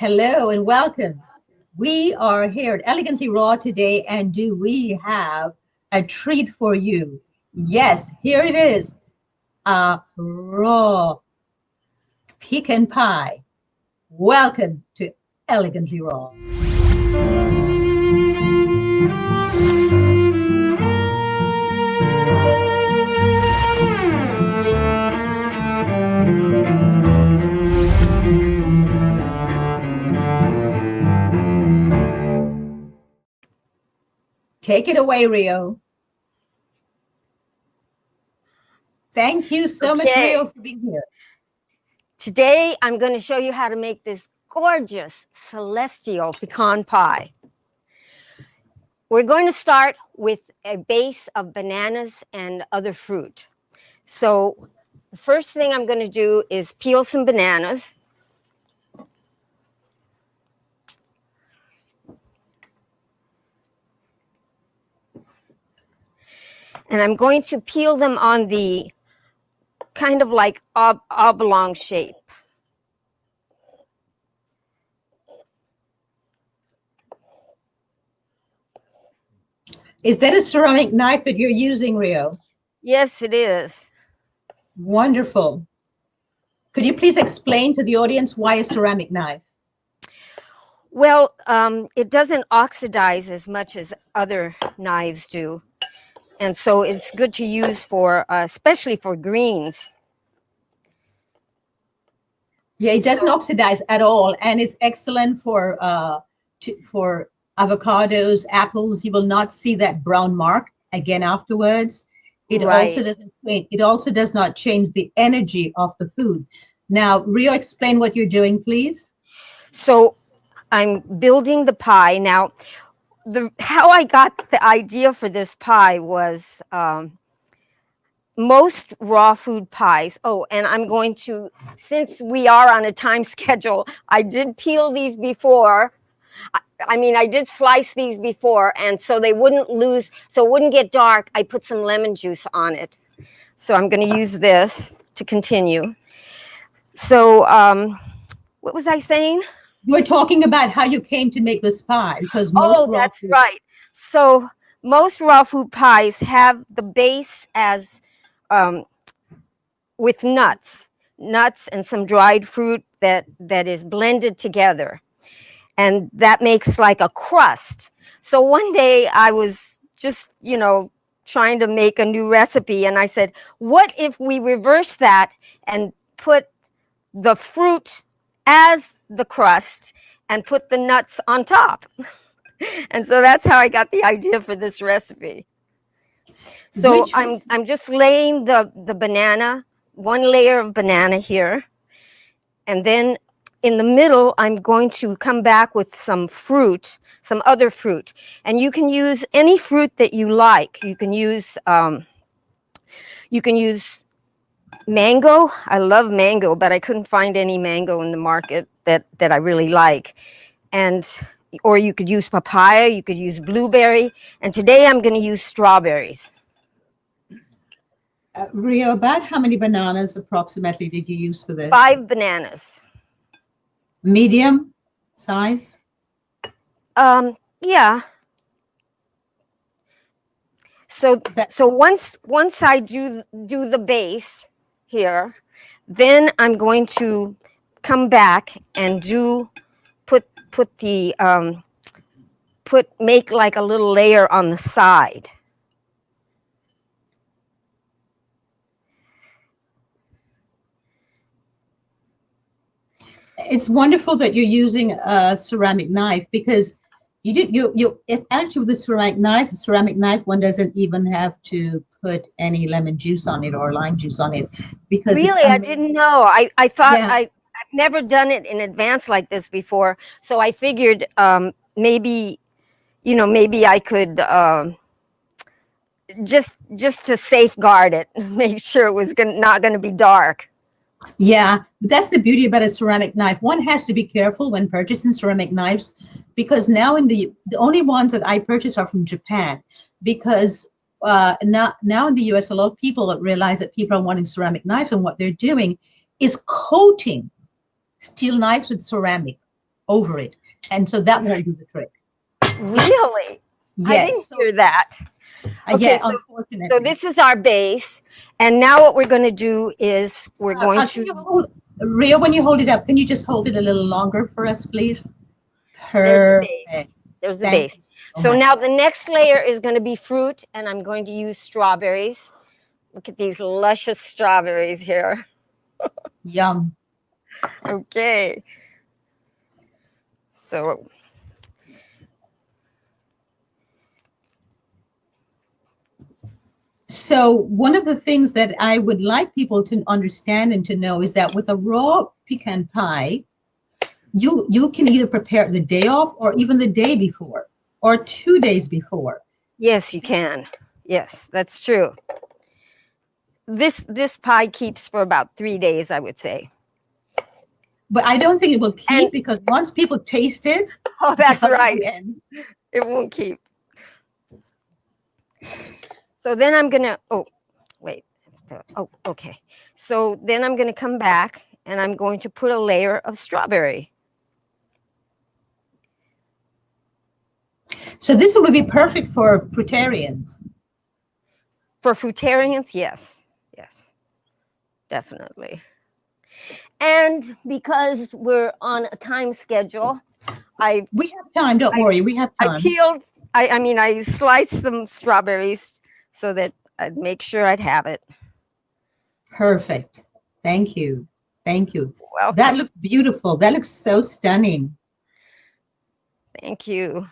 Hello and welcome. We are here at Elegantly Raw today, and do we have a treat for you? Yes, here it is, a raw pecan pie. Welcome to Elegantly Raw. Take it away, Rhio. Thank you so much, Okay, Rhio, for being here. today I'm going to show you how to make this gorgeous celestial pecan pie. We're going to start with a base of bananas and other fruit. So the first thing I'm going to do is peel some bananas. And I'm going to peel them on the kind of like oblong shape. Is that a ceramic knife that you're using, Rhio? Yes, it is. Wonderful. Could you please explain to the audience why a ceramic knife? Well, it doesn't oxidize as much as other knives do. And so it's good to use for, especially for greens. Yeah, it doesn't oxidize at all, and it's excellent for avocados, apples. You will not see that brown mark again afterwards. It also Right. doesn't change. It also does not change the energy of the food. Now, Rio, explain what you're doing, please. So I'm building the pie. Now, how I got the idea for this pie was most raw food pies. Oh, and I'm going to, since we are on a time schedule, I did peel these before. I did slice these before, and so they wouldn't lose, so it wouldn't get dark. I put some lemon juice on it. So I'm going to use this to continue. So what was I saying? You were talking about how you came to make this pie because most Oh, raw that's food. right. So most raw food pies have the base as um, with nuts and some dried fruit that is blended together, and that makes like a crust. So one day I was just, trying to make a new recipe, and I said, what if we reverse that and put the fruit as the crust and put the nuts on top? And so that's how I got the idea for this recipe. So Which I'm just laying the banana, one layer of banana here, and then in the middle I'm going to come back with some fruit, some other fruit, and you can use any fruit that you like. You can use mango. I love mango, but I couldn't find any mango in the market that I really like. And or you could use papaya, you could use blueberry, and today I'm going to use strawberries. Rio, about how many bananas approximately did you use for this? 5 bananas. Medium sized? Yeah. So That once I do the base here, then I'm going to come back and make like a little layer on the side. it's wonderful that you're using a ceramic knife because if actually with a ceramic knife one doesn't even have to put any lemon juice on it or lime juice on it because it's Really, I amazing. didn't know. I thought Yeah, I've never done it in advance like this before, so I figured maybe maybe I could just to safeguard it, make sure it was not going to be dark. yeah, that's the beauty about a ceramic knife. One has to be careful when purchasing ceramic knives because now in the only ones that I purchase are from Japan because now in the US a lot of people realize that people are wanting ceramic knives and what they're doing is coating steel knives with ceramic. over it. And so that won't do the trick. Really? I Yes. didn't So, hear that. Okay, yeah, so unfortunately. this is our base, and now what we're going to do is we're going Can to. you hold, Rio, when you hold it up, can you just hold it a little longer for us, please? There's the base. Perfect. There's the Thank base. you so So much. now the next layer is going to be fruit, and I'm going to use strawberries. Look at these luscious strawberries here. Yum. Okay. So So one of the things that I would like people to understand and to know is that with a raw pecan pie, you can either prepare it the day off or even the day before or 2 days before. yes, you can. Yes, that's true. This pie keeps for about 3 days, I would say. But I don't think it will And keep because once people taste it, oh, that's they'll right. again. It won't keep. So then I'm gonna. Oh, wait. Oh, okay. So then I'm gonna come back and I'm going to put a layer of strawberry. So this would be perfect for fruitarians. For fruitarians, yes, yes, definitely. And because we're on a time schedule, I We have time, don't I worry, we have I time. peeled. I mean I sliced some strawberries so that I'd make sure I'd have it. Perfect. Thank you. Thank you. That Welcome. looks beautiful. That looks so stunning. Thank you.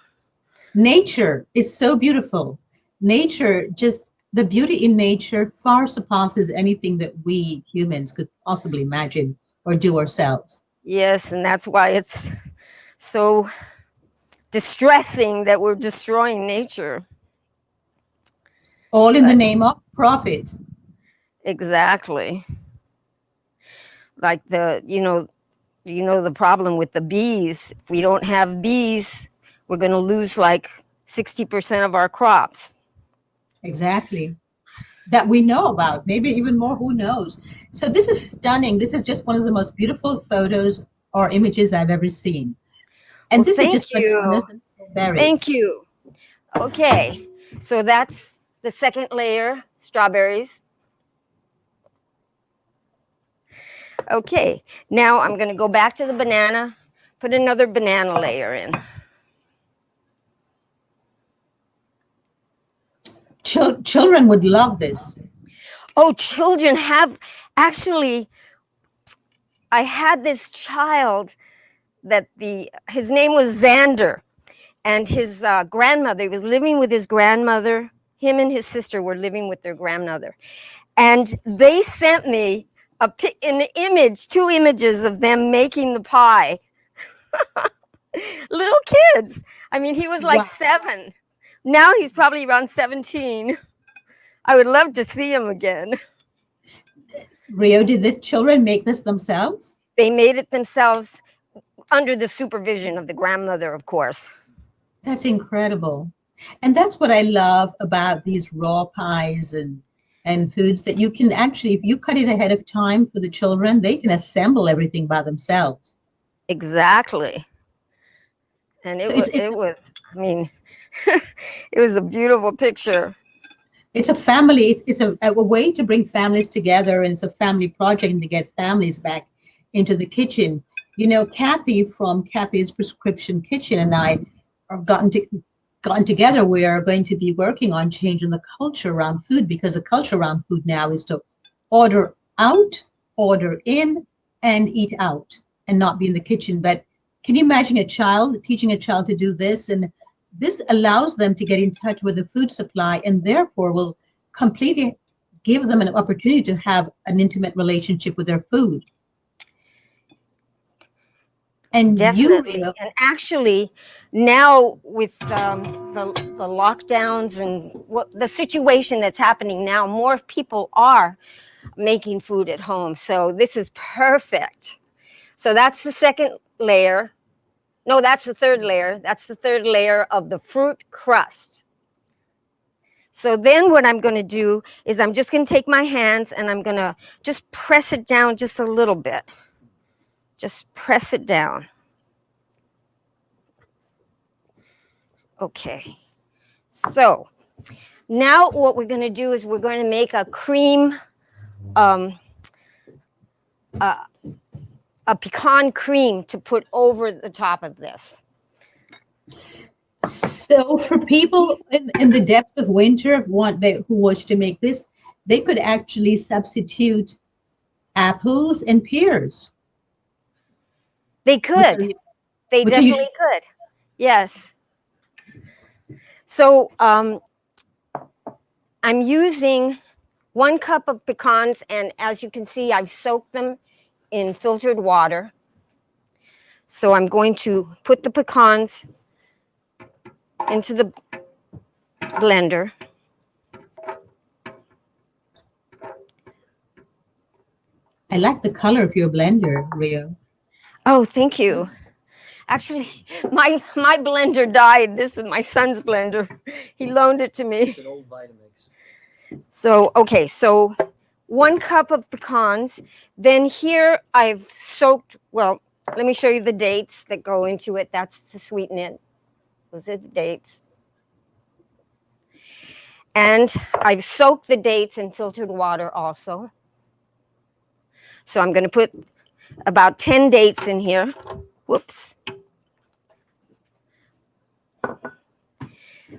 Nature is so beautiful. Nature, just the beauty in nature far surpasses anything that we humans could possibly imagine or do ourselves. Yes, and that's why it's so distressing that we're destroying nature. All in the But name of profit. exactly. Like the problem with the bees. If we don't have bees, we're going to lose like 60% of our crops. Exactly. That we know about, maybe even more, who knows? So this is stunning. This is just one of the most beautiful photos or images I've ever seen. Well, And this is thank just you. bananas and Thank berries. you. Okay. So that's the second layer, strawberries. Okay. Now I'm going to go back to the banana, put another banana layer in. Children would love this. Oh, children have actually, I had this child that his name was Xander, and his grandmother, he was living with his grandmother. Him and his sister were living with their grandmother, and they sent me an image, two images of them making the pie. Little kids. I mean, he was like Wow. 7. Now he's probably around 17. I would love to see him again. Rio, did the children make this themselves? They made it themselves under the supervision of the grandmother, of course. That's incredible. And that's what I love about these raw pies and foods that you can actually, if you cut it ahead of time for the children, they can assemble everything by themselves. Exactly. And So it was, I mean, it was a beautiful picture. it's a family, it's a way to bring families together, and it's a family project and to get families back into the kitchen. You know, Kathy from Kathy's Prescription Kitchen and I have gotten together. We are going to be working on changing the culture around food because the culture around food now is to order out, order in, and eat out and not be in the kitchen. But can you imagine a child teaching a child to do this? And this allows them to get in touch with the food supply and therefore will completely give them an opportunity to have an intimate relationship with their food. And you, Definitely. Rio, And actually, now with the lockdowns and what the situation that's happening now, more people are making food at home. So this is perfect. So that's the second layer. No, that's the third layer. That's the third layer of the fruit crust. So then what I'm going to do is I'm just going to take my hands and I'm going to just press it down just a little bit. Just press it down. Okay. So now what we're going to do is we're going to make a cream, um, uh, a pecan cream to put over the top of this. So for people in the depth of winter who wish to make this, they could actually substitute apples and pears, They which are could. They which are definitely usually could. Yes. So I'm using 1 cup of pecans, and as you can see, I've soaked them in filtered water. So I'm going to put the pecans into the blender. I like the color of your blender, Rio. Oh, thank you. Actually, my blender died. This is my son's blender. He loaned it to me. It's an old Vitamix. So, okay, so 1 cup of pecans. Then here I've soaked, well, let me show you the dates that go into it. That's to sweeten it. Those are the dates. And I've soaked the dates in filtered water also. So I'm going to put about 10 dates in here. Whoops.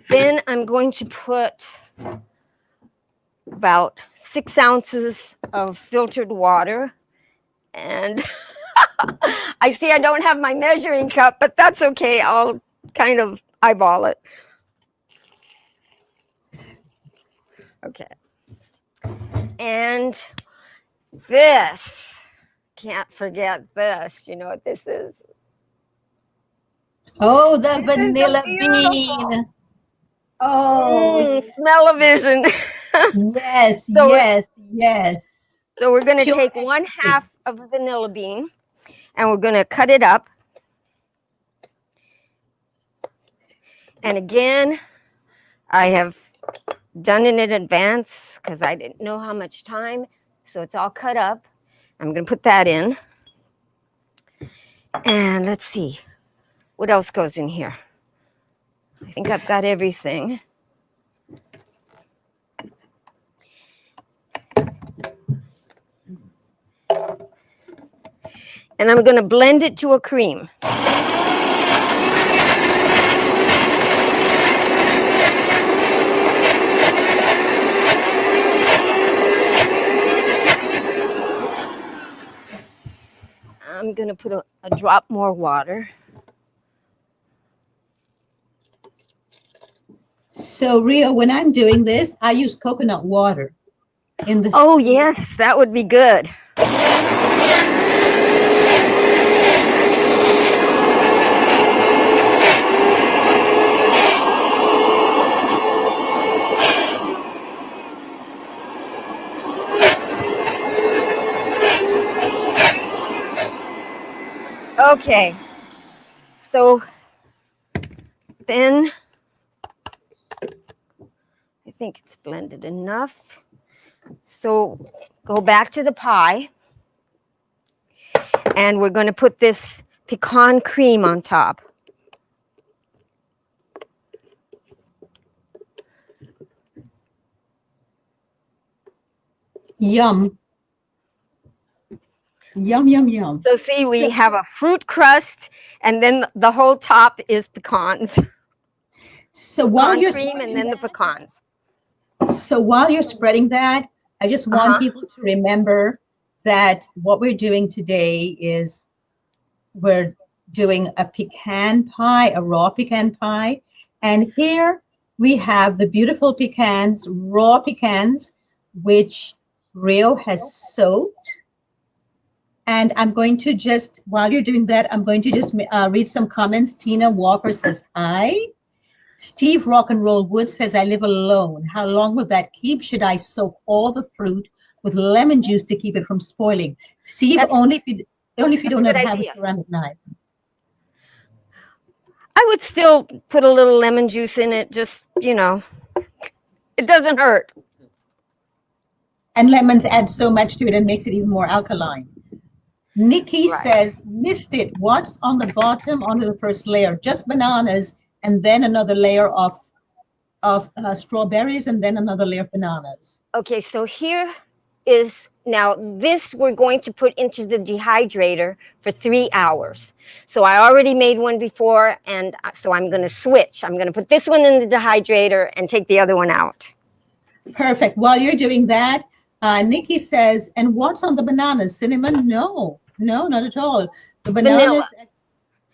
Then I'm going to put about 6 ounces of filtered water. And I see I don't have my measuring cup, but that's okay. I'll kind of eyeball it. Okay. And this, can't forget this. You know what this is? Oh, the This is a vanilla beautiful bean. Oh, smell-o-vision. yes, so, yes, yes. so we're going to Pure take ecstasy. 1/2 of a vanilla bean and we're going to cut it up. And again, I have done it in advance because I didn't know how much time. So it's all cut up. I'm going to put that in. And let's see, what else goes in here? I think I've got everything. And I'm going to blend it to a cream. I'm going to put a drop more water. So, Rio, when I'm doing this, I use coconut water in the Oh, yes, that would be good. Okay, so then I think it's blended enough. So go back to the pie and we're going to put this pecan cream on top. yum, yum, yum, yum. So see, we So, have a fruit crust and then the whole top is pecans. so while Pecan you're cream and spreading then the pecans. So while you're spreading that, I just want Uh-huh. people to remember that what we're doing today is we're doing a pecan pie, a raw pecan pie. And here we have the beautiful pecans, raw pecans, which Rio has soaked. And I'm going to just, while you're doing that, I'm going to just read some comments. Tina Walker says, hi. Steve Rock and Roll Wood says, I live alone. How long will that keep? Should I soak all the fruit with lemon juice to keep it from spoiling? Steve, That's only if you that's a don't good have a idea. ceramic knife. I would still put a little lemon juice in it, just, it doesn't hurt. And lemons add so much to it and makes it even more alkaline. Nikki Right. says, missed it. What's on the bottom under the first layer? Just bananas and then another layer of strawberries, and then another layer of bananas. Okay, so here is now this we're going to put into the dehydrator for 3 hours. So I already made one before, and so I'm going to switch. I'm going to put this one in the dehydrator and take the other one out. Perfect. While you're doing that, Nikki says, and what's on the bananas? Cinnamon? No, no, not at all. The Vanilla. bananas,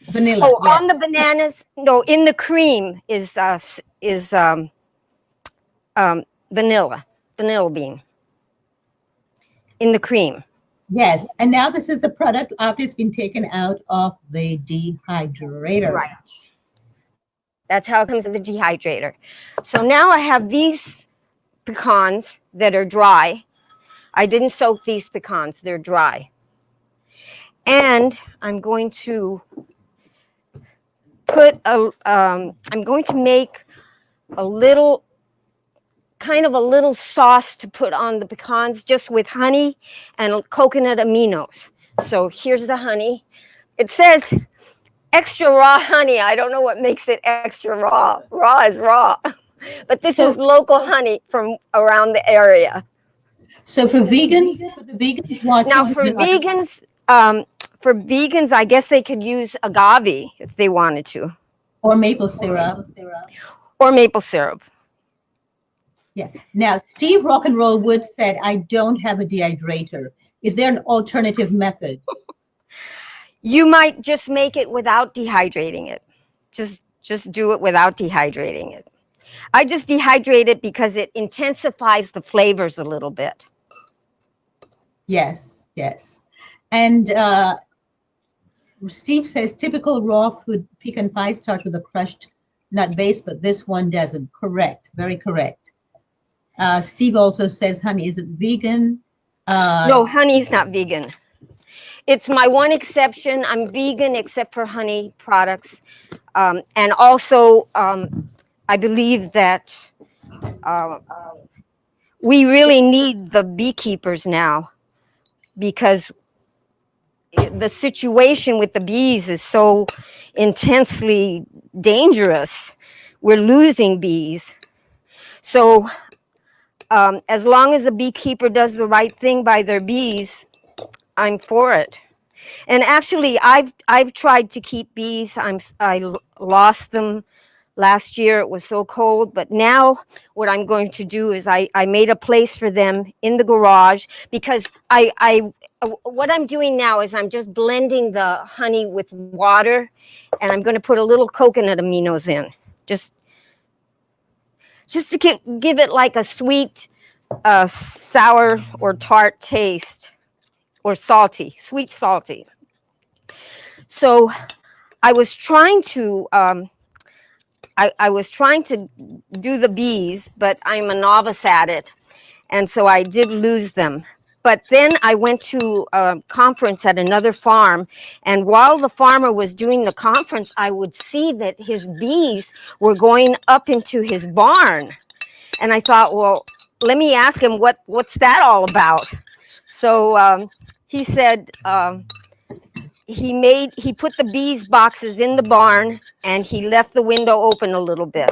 vanilla, Oh, yes. on the bananas, no, in the cream is vanilla, vanilla bean in the cream. Yes. And now this is the product after it's been taken out of the dehydrator. Right. That's how it comes in the dehydrator. So now I have these pecans that are dry. I didn't soak these pecans, they're dry. And I'm going to I'm going to make a little, kind of a little sauce to put on the pecans just with honey and coconut aminos. So here's the honey. It says extra raw honey. I don't know what makes it extra raw. Raw is raw. But this is So, local honey from around the area. so for the vegans Now watching, for vegans, I guess they could use agave if they wanted to, or maple syrup. or maple syrup. Yeah. Now, Steve Rock and Roll Wood said, I don't have a dehydrator. Is there an alternative method? You might just make it without dehydrating it. Just do it without dehydrating it. I just dehydrate it because it intensifies the flavors a little bit. Yes, yes. And Steve says typical raw food pecan pie starts with a crushed nut base, but this one doesn't. Correct, very correct. Steve also says, honey, is it vegan? No, honey's not vegan. It's my one exception. I'm vegan except for honey products. And also, I believe that uh, we really need the beekeepers now because the situation with the bees is so intensely dangerous. We're losing bees. So as long as the beekeeper does the right thing by their bees, I'm for it. And actually, I've tried to keep bees. I lost them last year. It was so cold. But now what I'm going to do is I made a place for them in the garage because what I'm doing now is I'm just blending the honey with water, and I'm going to put a little coconut aminos in, just to give it like a sweet, sour or tart taste, or salty, sweet salty. So I was trying to I was trying to do the bees, but I'm a novice at it, and so I did lose them. But then I went to a conference at another farm, and while the farmer was doing the conference, I would see that his bees were going up into his barn, and I thought, well, let me ask him what's that all about. So he said. He put the bees boxes in the barn, and he left the window open a little bit,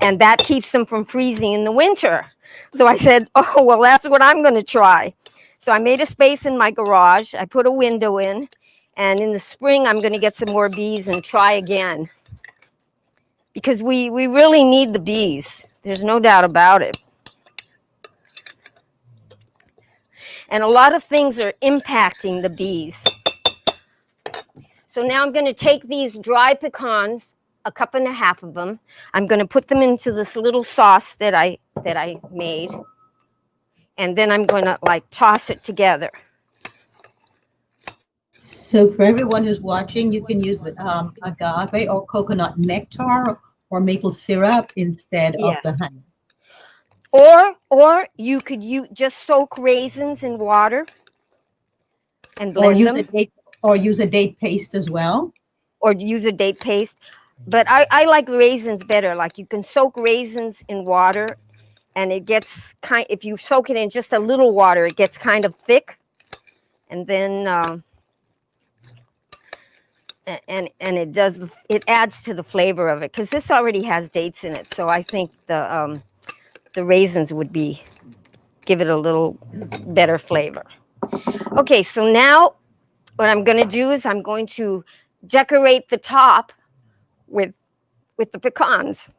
and that keeps them from freezing in the winter. So I said, oh, well, that's what I'm going to try. So I made a space in my garage. I put a window in, and in the spring I'm going to get some more bees and try again, because we really need the bees. There's no doubt about it. And a lot of things are impacting the bees. So now I'm going to take these dry pecans, a cup and a half of them. I'm going to put them into this little sauce that I made, and then I'm going to like toss it together. So for everyone who's watching, you can use the agave or coconut nectar or maple syrup instead of the Yes. honey. Or you could just soak raisins in water and Or blend them, use a date paste as well. or use a date paste. But I like raisins better. Like you can soak raisins in water, and it gets if you soak it in just a little water, it gets kind of thick. And then and it adds to the flavor of it because this already has dates in it. So I think the raisins would be give it a little better flavor. Okay, so now what I'm going to do is I'm going to decorate the top with the pecans.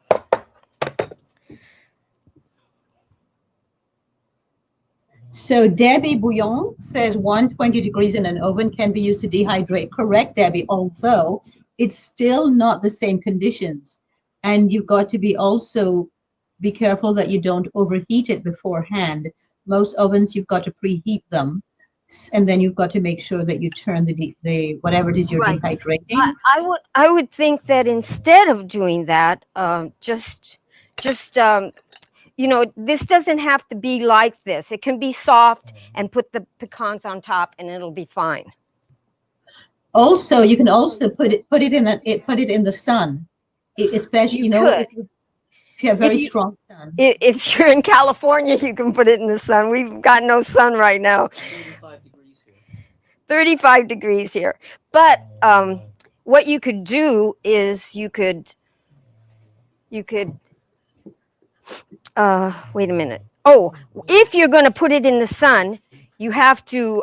So Debbie Bouillon says 120 degrees in an oven can be used to dehydrate. Correct, Debbie, although it's still not the same conditions. And you've got to be also be careful that you don't overheat it beforehand. Most ovens, you've got to preheat them. And then you've got to make sure that you turn the whatever it is you're Right. dehydrating. I would think that instead of doing that, just this doesn't have to be like this. It can be soft and put the pecans on top, and it'll be fine. Also, you can also put it in the sun, especially You could. if you have If very you strong sun. if you're in California, you can put it in the sun. We've got no sun right now. 35 degrees here. But what you could do is you could wait a minute. Oh, if you're going to put it in the sun, you have to.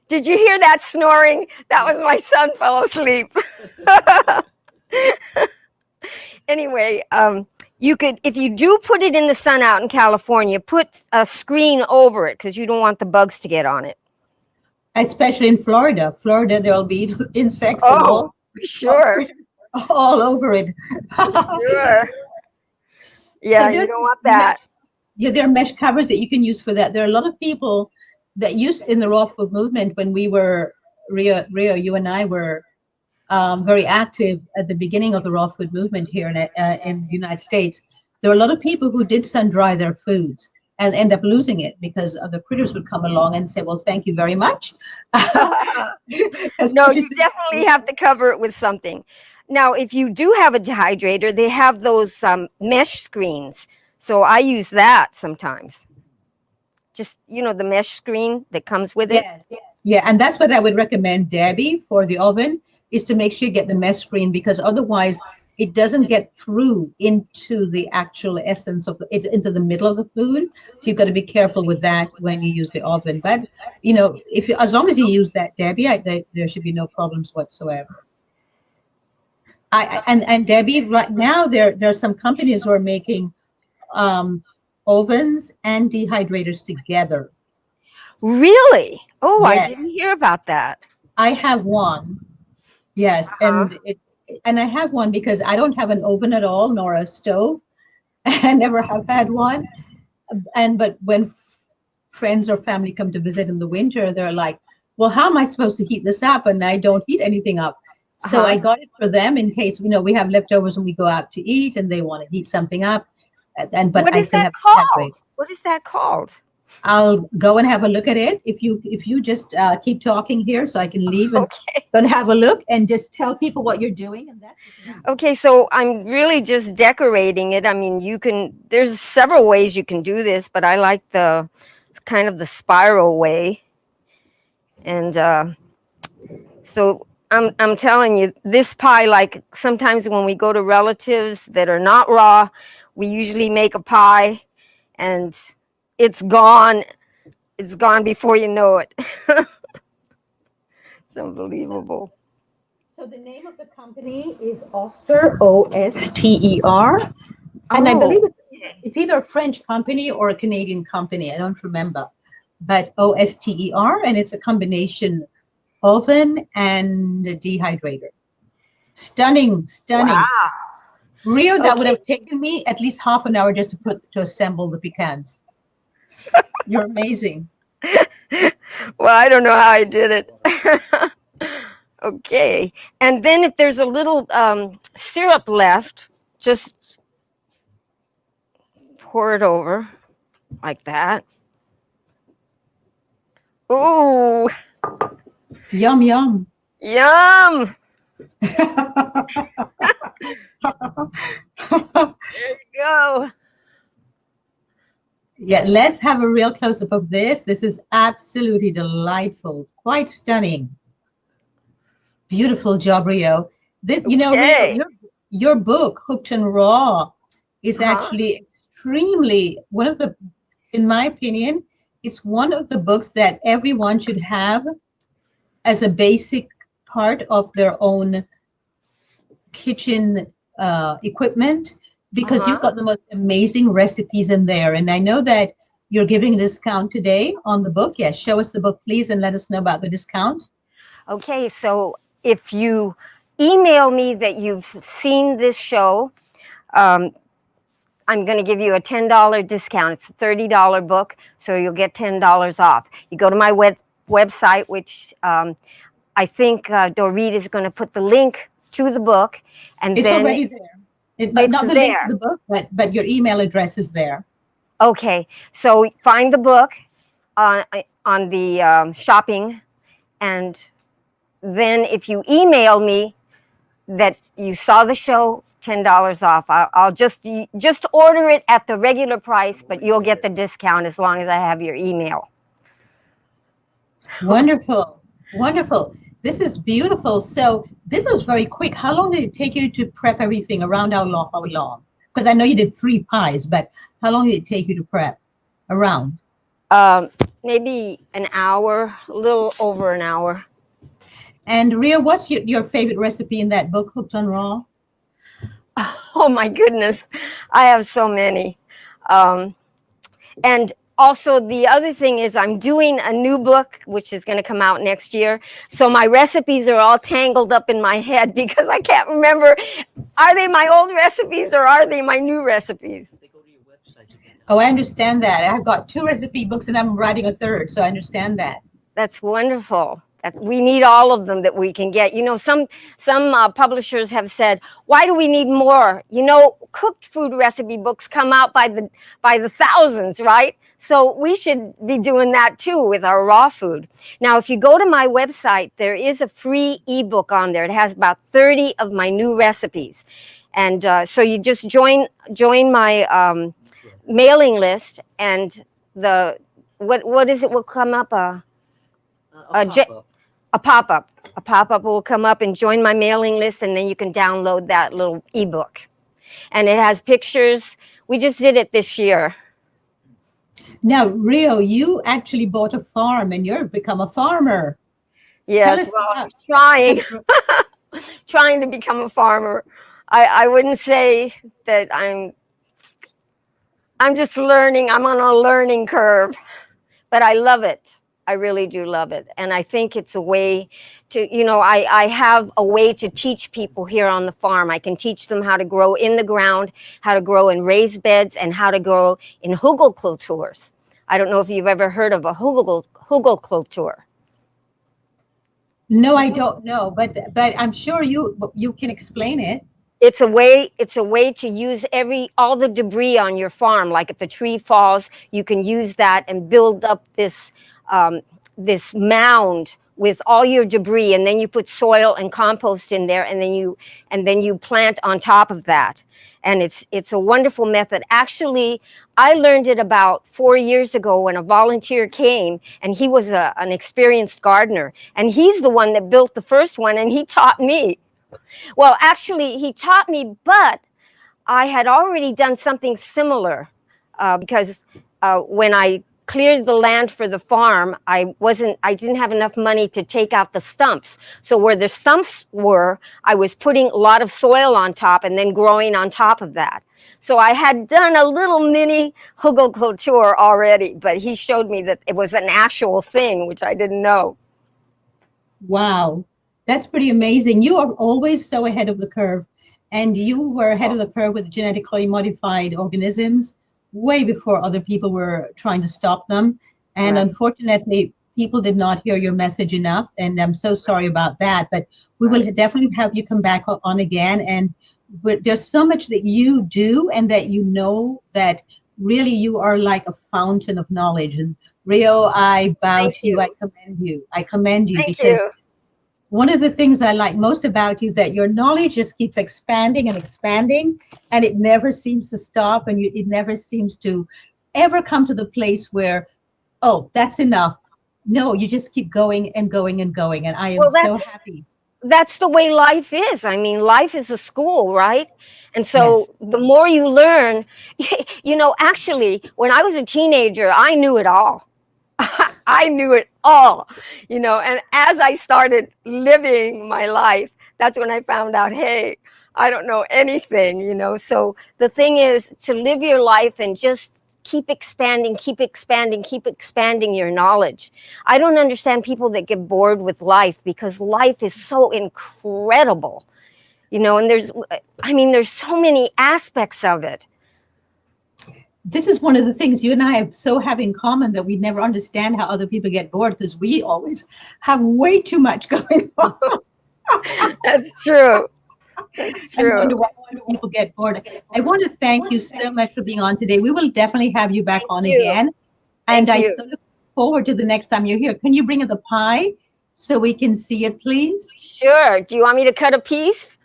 Did you hear that snoring? That was my son fell asleep. Anyway, you could, if you do put it in the sun out in California, put a screen over it because you don't want the bugs to get on it. Especially in Florida. Florida, there'll be insects and Oh, all sure, critters all over it. sure. So Yeah, you there's don't these want that. yeah, there are mesh covers that you can use for that. There are a lot of people that used in the raw food movement when we were Rio, you and I were very active at the beginning of the raw food movement here in the United States. There were a lot of people who did sun dry their foods and end up losing it because other critters would come along and say, "Well, thank you very much." As No, much you as definitely have to cover it with something. Now, if you do have a dehydrator, they have those mesh screens. So I use that sometimes. Just, the mesh screen that comes with it. yes, yeah, and that's what I would recommend, Debbie, for the oven is to make sure you get the mesh screen because otherwise it doesn't get through into the actual essence of it into the middle of the food. So you've got to be careful with that when you use the oven. But if as long as you use that, Debbie, there should be no problems whatsoever. And Debbie, right now there are some companies who are making um, ovens and dehydrators together. Really? Oh, I Yes, didn't hear about that. I have one. Yes, Uh-huh. and I have one because I don't have an oven at all nor a stove. I never have had one. And but when friends or family come to visit in the winter, they're like, "Well, how am I supposed to heat this up?" And I don't heat anything up. So Uh-huh. I got it for them in case we have leftovers when we go out to eat and they want to heat something up. And but What I is still that have a dehydrator. called? What is that called? I'll go and have a look at it if you just keep talking here, so I can leave and Okay. go and have a look and just tell people what you're doing, and that's Okay, so I'm really just decorating it. I mean, there's several ways you can do this, but I like the kind of the spiral way. And so I'm telling you, this pie, like sometimes when we go to relatives that are not raw, we usually make a pie and it's gone. It's gone before you know it. It's unbelievable. So the name of the company is Oster, Oster, and I Oh, believe it's either a French company or a Canadian company. I don't remember, but Oster, and it's a combination oven and a dehydrator. Stunning, stunning. wow. Rio, that would Okay. have taken me at least half an hour just to assemble the pecans. You're amazing. Well, I don't know how I did it. Okay. And then if there's a little syrup left, just pour it over like that. Ooh, Yum yum. yum. There you go. Yeah, let's have a real close up of this. This is absolutely delightful, quite stunning. Beautiful job, Rio. Rio, Okay. your book, Hooked and Raw, is Uh-huh. actually extremely one of the, in my opinion, it's one of the books that everyone should have as a basic part of their own kitchen equipment because you've Uh-huh. got the most amazing recipes in there. And I know that you're giving a discount today on the book. Yes, show us the book, please, and let us know about the discount. Okay, so if you email me that you've seen this show, um, I'm going to give you a $10 discount. It's a $30 book, so you'll get $10 off. You go to my website, which I think Dorit is going to put the link to the book, and It's then already there. it's Not the link to there. the book, but your email address is there. Okay, so find the book on on the shopping, and then if you email me that you saw the show, $10 off. I'll just order it at the regular price, but you'll get the discount as long as I have your email. Wonderful, wonderful. This is beautiful. So this was very quick. How long did it take you to prep everything? Around how long? How long? Because I know you did 3 pies, but how long did it take you to prep? Around. Um, Maybe an hour, a little over an hour. And Ria, what's your favorite recipe in that book, Cooked on Raw? Oh my goodness, I have so many. Um, and also the other thing is I'm doing a new book which is going to come out next year, so my recipes are all tangled up in my head because I can't remember, are they my old recipes or are they my new recipes? Oh, I understand that. I've got 2 recipe books and I'm writing a third, so I understand that. That's wonderful. That's, we need all of them that we can get. You know, some publishers have said, "Why do we need more?" You know, cooked food recipe books come out by the thousands, right? So we should be doing that too with our raw food. Now, if you go to my website, there is a free ebook on there. It has about 30 of my new recipes, and so you just join my mailing list, and the what is it will come up a, a pop-up a pop-up will come up and join my mailing list, and then you can download that little ebook, and it has pictures. We just did it this year. Now, Rio, you actually bought a farm and you've become a farmer. Tell Yes, us well, I'm about trying what's trying to become a farmer. I wouldn't say that I'm just learning. I'm on a learning curve, but I love it. I really do love it. And I think it's a way to, I have a way to teach people here on the farm. I can teach them how to grow in the ground, how to grow in raised beds, and how to grow in hugelkulturs. I don't know if you've ever heard of a hugelkultur. No, I don't know, but I'm sure you can explain it. It's a way to use every all the debris on your farm. Like if the tree falls, you can use that and build up um, this mound with all your debris, and then you put soil and compost in there, and then you plant on top of that. And it's a wonderful method. Actually, I learned it about 4 years ago when a volunteer came, and he was an experienced gardener, and he's the one that built the first one, and he taught me. Well, actually, he taught me, but I had already done something similar, because when I cleared the land for the farm, I didn't have enough money to take out the stumps. So where the stumps were, I was putting a lot of soil on top and then growing on top of that. So I had done a little mini hugelkultur already, but he showed me that it was an actual thing, which I didn't know. Wow, that's pretty amazing. You are always so ahead of the curve, and you were ahead of the curve with genetically modified organisms way before other people were trying to stop them. And Right, unfortunately, people did not hear your message enough, and I'm so sorry about that. But we will right. definitely have you come back on again. And there's so much that you do, and that you know that really you are like a fountain of knowledge. And Rio, I bow Thank to you. I you. commend you. I commend you Thank because you. one of the things I like most about you is that your knowledge just keeps expanding and expanding, and it never seems to stop, and it never seems to ever come to the place where, oh, that's enough. No, you just keep going and going and going, and I am Well, so that's happy. that's the way life is. I mean, life is a school, right? And Yes. so the more you learn, actually, when I was a teenager, I knew it all. I knew it all, and as I started living my life, that's when I found out, hey, I don't know anything. So the thing is to live your life and just keep expanding, keep expanding, keep expanding your knowledge. I don't understand people that get bored with life because life is so incredible, and there's so many aspects of it. This is one of the things you and I have in common, that we never understand how other people get bored, because we always have way too much going on That's true. That's and true. wonder why people get bored. I want to thank you so much for being on today. We will definitely have you back Thank on you. again. And Thank I you. so look forward to the next time you're here. Can you bring in the pie so we can see it, please? Sure. Do you want me to cut a piece?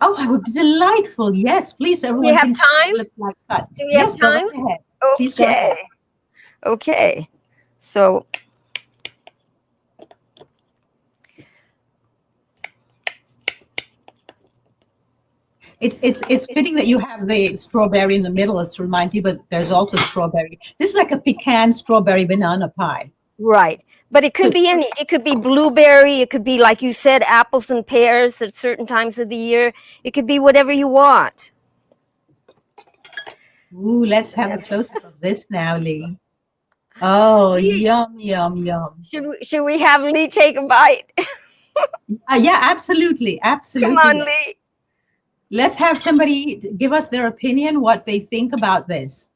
Oh, I would be delightful. Yes, please. Do we Everyone have can see time? what it's like cut. Do we have Yes, go right time? ahead. Please go ahead. Okay. Okay. So, It's fitting that you have the strawberry in the middle, as to remind people that there's also strawberry. This is like a pecan strawberry banana pie. right. But it could So, be it could be blueberry. It could be, like you said, apples and pears at certain times of the year. It could be whatever you want. ooh, let's have a close up of this now, Lee. Oh, Lee, yum, yum, yum. should we have Lee take a bite? Yeah, absolutely, Come absolutely. on, Yes. Lee. Let's have somebody give us their opinion, what they think about this.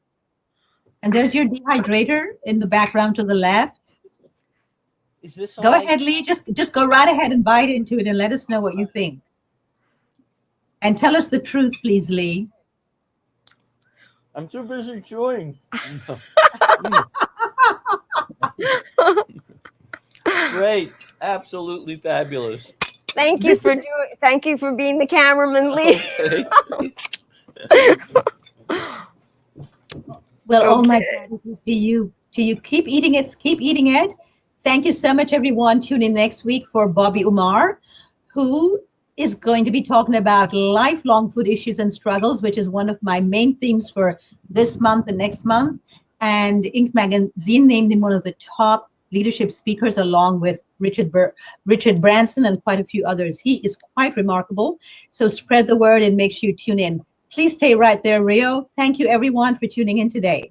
And there's your dehydrator in the background to the left. Is this Go all I? ahead, Lee. Just go right ahead and bite into it and let us know what you think. And tell us the truth, please, Lee. I'm too busy chewing. Mm, great, absolutely fabulous. Thank you This for doing. Thank you for being the cameraman, Lee. Okay. Well, all my Okay. gratitude to you. To you, keep eating it. Keep eating it. Thank you so much, everyone. Tune in next week for Bobby Umar, who is going to be talking about lifelong food issues and struggles, which is one of my main themes for this month and next month. And Inc. magazine named him one of the top leadership speakers, along with Richard Branson and quite a few others. He is quite remarkable. So spread the word and make sure you tune in. Please stay right there, Rio. Thank you, everyone, for tuning in today.